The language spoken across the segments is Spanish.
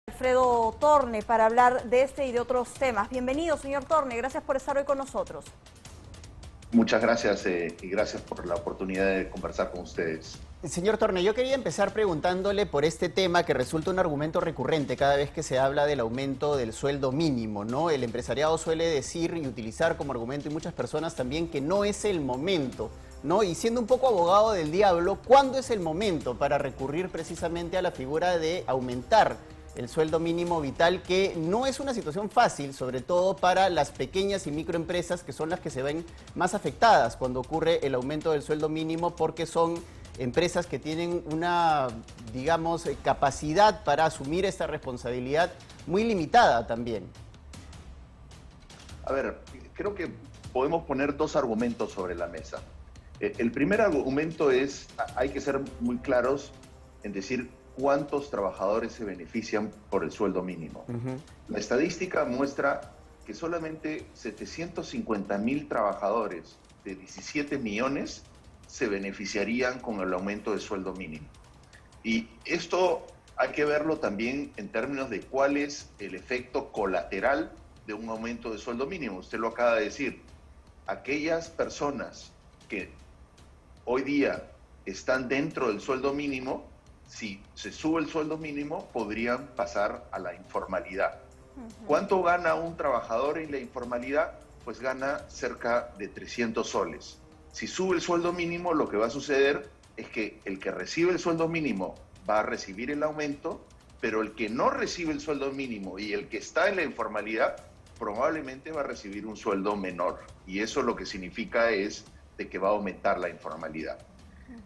Alfredo Torne para hablar de este y de otros temas. Bienvenido, señor Torne, gracias por estar hoy con nosotros. Muchas gracias y gracias por la oportunidad de conversar con ustedes. Señor Torne, yo quería empezar preguntándole por este tema que resulta un argumento recurrente cada vez que se habla del aumento del sueldo mínimo, ¿no? El empresariado suele decir y utilizar como argumento, y muchas personas también, que no es el momento, ¿no? Y siendo un poco abogado del diablo, ¿cuándo es el momento para recurrir precisamente a la figura de aumentar el sueldo mínimo vital, que no es una situación fácil, sobre todo para las pequeñas y microempresas, que son las que se ven más afectadas cuando ocurre el aumento del sueldo mínimo, porque son empresas que tienen una, digamos, capacidad para asumir esta responsabilidad muy limitada también? A ver, creo que podemos poner dos argumentos sobre la mesa. El primer argumento es, hay que ser muy claros en decir cuántos trabajadores se benefician por el sueldo mínimo. La estadística muestra que solamente 750,000 trabajadores de 17 millones se beneficiarían con el aumento de sueldo mínimo. Y esto hay que verlo también en términos de cuál es el efecto colateral de un aumento de sueldo mínimo. Usted lo acaba de decir. Aquellas personas que hoy día están dentro del sueldo mínimo, si se sube el sueldo mínimo, podrían pasar a la informalidad. ¿Cuánto gana un trabajador en la informalidad? Pues gana cerca de 300 soles. Si sube el sueldo mínimo, lo que va a suceder es que el que recibe el sueldo mínimo va a recibir el aumento, pero el que no recibe el sueldo mínimo y el que está en la informalidad probablemente va a recibir un sueldo menor. Y eso lo que significa es de que va a aumentar la informalidad.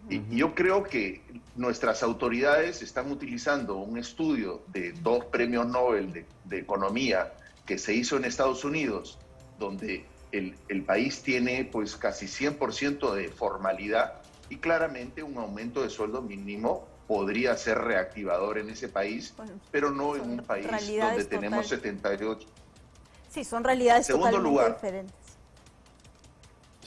Y yo creo que nuestras autoridades están utilizando un estudio de 2 premios Nobel de Economía que se hizo en Estados Unidos, donde el país tiene pues casi 100% de formalidad, y claramente un aumento de sueldo mínimo podría ser reactivador en ese país, bueno, pero no en un país donde tenemos 78. Sí, son realidades totalmente diferentes.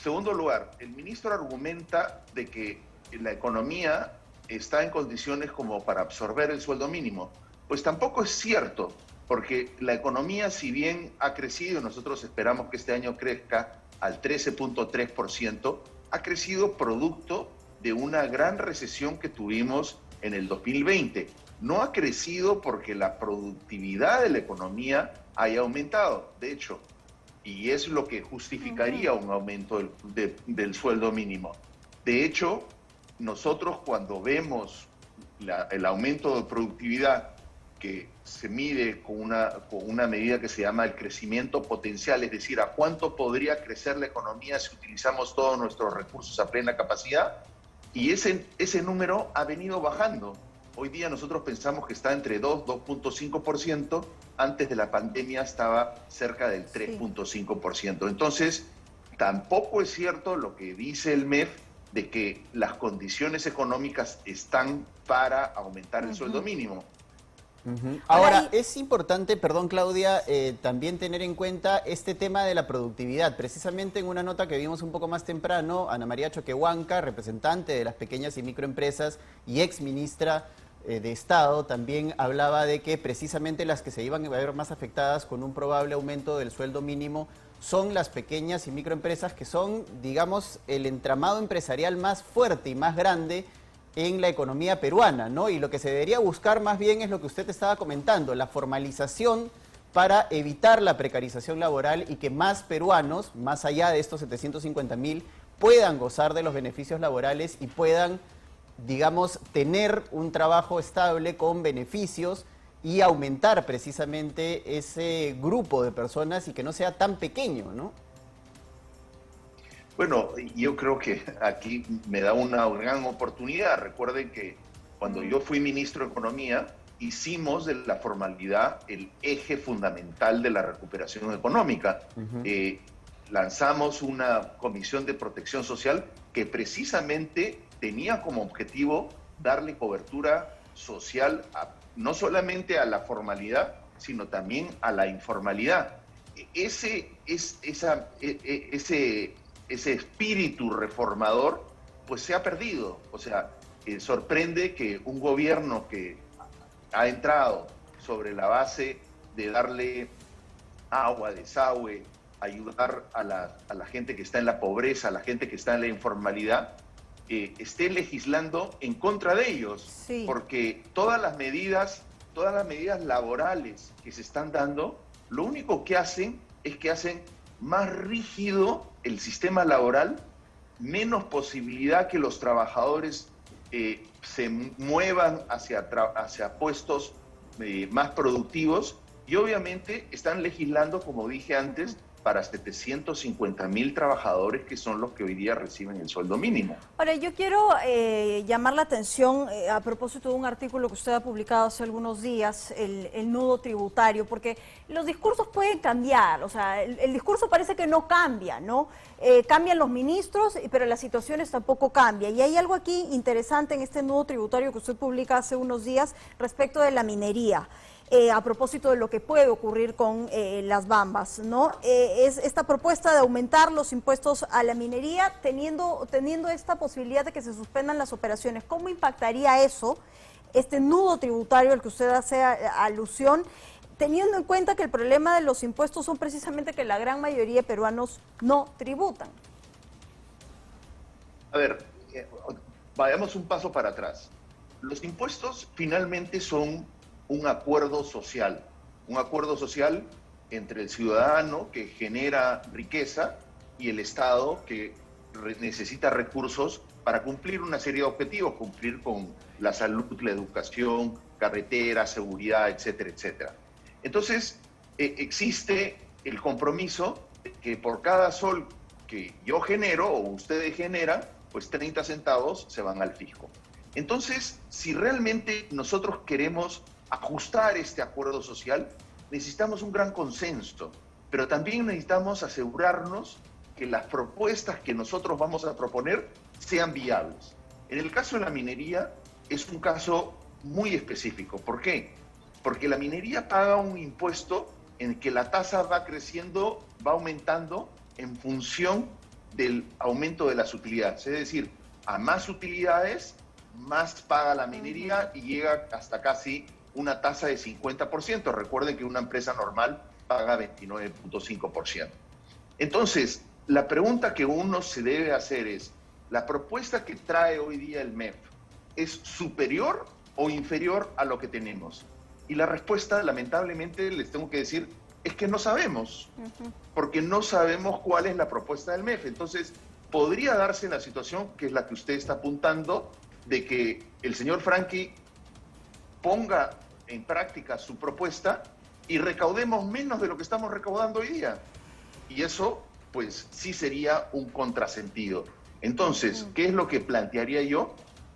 Segundo lugar, el ministro argumenta de que la economía está en condiciones como para absorber el sueldo mínimo. Pues tampoco es cierto, porque la economía, si bien ha crecido, nosotros esperamos que este año crezca al 13.3%, ha crecido producto de una gran recesión que tuvimos en el 2020. No ha crecido porque la productividad de la economía haya aumentado, de hecho, y es lo que justificaría un aumento del sueldo mínimo. De hecho, nosotros cuando vemos el aumento de productividad que se mide con una medida que se llama el crecimiento potencial, es decir, a cuánto podría crecer la economía si utilizamos todos nuestros recursos a plena capacidad, y ese número ha venido bajando. Hoy día nosotros pensamos que está entre 2.5%, antes de la pandemia estaba cerca del 3.5%. Entonces, tampoco es cierto lo que dice el MEF de que las condiciones económicas están para aumentar el sueldo mínimo. Ahora, es importante, perdón Claudia, también tener en cuenta este tema de la productividad. Precisamente en una nota que vimos un poco más temprano, Ana María Choquehuanca, representante de las pequeñas y microempresas y ex ministra de Estado, también hablaba de que precisamente las que se iban a ver más afectadas con un probable aumento del sueldo mínimo son las pequeñas y microempresas, que son, digamos, el entramado empresarial más fuerte y más grande en la economía peruana, ¿no? Y lo que se debería buscar más bien es lo que usted estaba comentando, la formalización para evitar la precarización laboral y que más peruanos, más allá de estos 750,000, puedan gozar de los beneficios laborales y puedan, digamos, tener un trabajo estable con beneficios y aumentar precisamente ese grupo de personas y que no sea tan pequeño, ¿no? Bueno, yo creo que aquí me da una gran oportunidad. Recuerden que cuando yo fui ministro de Economía, hicimos de la formalidad el eje fundamental de la recuperación económica. Lanzamos una comisión de protección social que precisamente tenía como objetivo darle cobertura social no solamente a la formalidad, sino también a la informalidad. Ese espíritu reformador pues se ha perdido. O sea, sorprende que un gobierno que ha entrado sobre la base de darle agua, desagüe, ayudar a la gente que está en la pobreza, a la gente que está en la informalidad, esté legislando en contra de ellos. Sí. Porque todas las medidas laborales que se están dando, lo único que hacen es que hacen más rígido el sistema laboral, menos posibilidad que los trabajadores se muevan hacia puestos más productivos, y obviamente están legislando, como dije antes, para 750.000 trabajadores que son los que hoy día reciben el sueldo mínimo. Ahora, yo quiero llamar la atención a propósito de un artículo que usted ha publicado hace algunos días, el nudo tributario, porque los discursos pueden cambiar, o sea, el discurso parece que no cambia, ¿no? Cambian los ministros, pero las situaciones tampoco cambian. Y hay algo aquí interesante en este nudo tributario que usted publica hace unos días respecto de la minería. A propósito de lo que puede ocurrir con las bambas, ¿no? Es esta propuesta de aumentar los impuestos a la minería teniendo esta posibilidad de que se suspendan las operaciones. ¿Cómo impactaría eso, este nudo tributario al que usted hace alusión, teniendo en cuenta que el problema de los impuestos son precisamente que la gran mayoría de peruanos no tributan? A ver, vayamos un paso para atrás. Los impuestos finalmente son un acuerdo social entre el ciudadano que genera riqueza y el Estado que necesita recursos para cumplir una serie de objetivos, cumplir con la salud, la educación, carretera, seguridad, etcétera, etcétera. Entonces, existe el compromiso de que por cada sol que yo genero o ustedes generan, pues 30 centavos se van al fisco. Entonces, si realmente nosotros queremos ajustar este acuerdo social, necesitamos un gran consenso, pero también necesitamos asegurarnos que las propuestas que nosotros vamos a proponer sean viables. En el caso de la minería es un caso muy específico. ¿Por qué? Porque la minería paga un impuesto en que la tasa va creciendo, va aumentando en función del aumento de las utilidades. Es decir, a más utilidades, más paga la minería y llega hasta casi una tasa de 50%. Recuerden que una empresa normal paga 29.5%. Entonces, la pregunta que uno se debe hacer es, ¿la propuesta que trae hoy día el MEF es superior o inferior a lo que tenemos? Y la respuesta, lamentablemente, les tengo que decir, es que no sabemos, porque no sabemos cuál es la propuesta del MEF. Entonces, podría darse la situación, que es la que usted está apuntando, de que el señor Franqui ponga en práctica su propuesta y recaudemos menos de lo que estamos recaudando hoy día. Y eso, pues, sí sería un contrasentido. Entonces, ¿qué es lo que plantearía yo?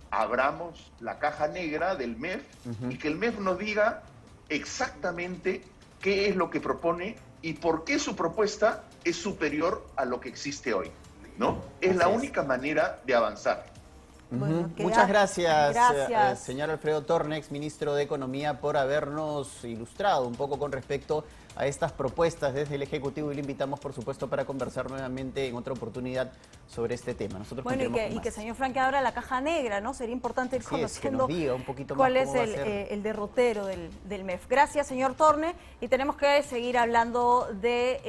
Abramos la caja negra del MEF y que el MEF nos diga exactamente qué es lo que propone y por qué su propuesta es superior a lo que existe hoy, ¿no? Es la única manera de avanzar. Bueno, muchas gracias, señor Alfredo Tornex, ministro de Economía, por habernos ilustrado un poco con respecto a estas propuestas desde el Ejecutivo, y le invitamos, por supuesto, para conversar nuevamente en otra oportunidad sobre este tema. Nosotros bueno, y que señor Franqui abra la caja negra, ¿no? Sería importante ir conociendo que nos diga un poquito cuál más es el derrotero del MEF. Gracias, señor Torne, y tenemos que seguir hablando de